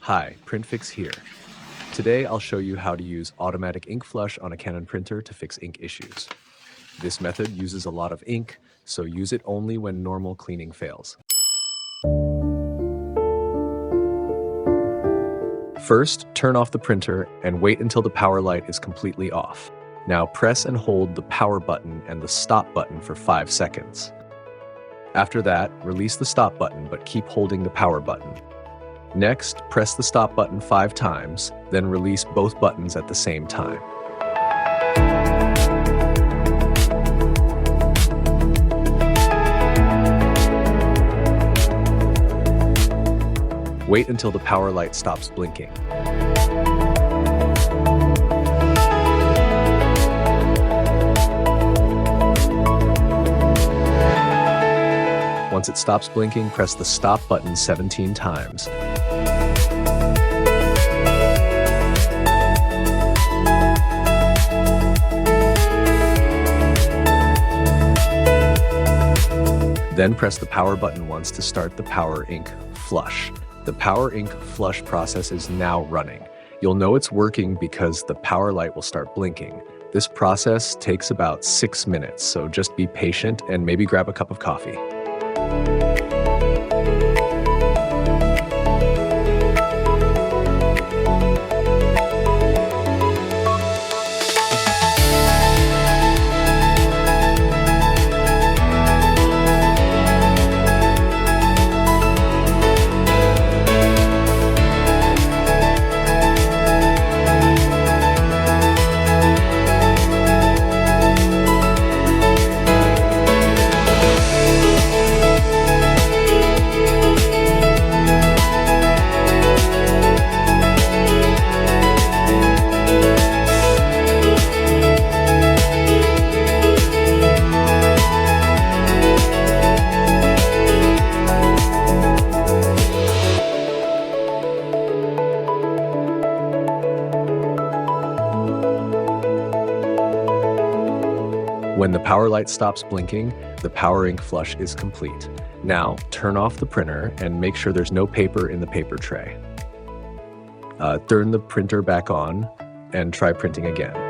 Hi, PrintFix here. Today I'll show you how to use automatic ink flush on a Canon printer to fix ink issues. This method uses a lot of ink, so use it only when normal cleaning fails. First, turn off the printer and wait until the power light is completely off. Now press and hold the power button and the stop button for 5 seconds. After that, release the stop button but keep holding the power button. Next, press the stop button 5 times, then release both buttons at the same time. Wait until the power light stops blinking. Once it stops blinking, press the stop button 17 times. Then press the power button once to start the power ink flush. The power ink flush process is now running. You'll know it's working because the power light will start blinking. This process takes about 6 minutes, so just be patient and maybe grab a cup of coffee. When the power light stops blinking, the power ink flush is complete. Now, turn off the printer and make sure there's no paper in the paper tray. Turn the printer back on and try printing again.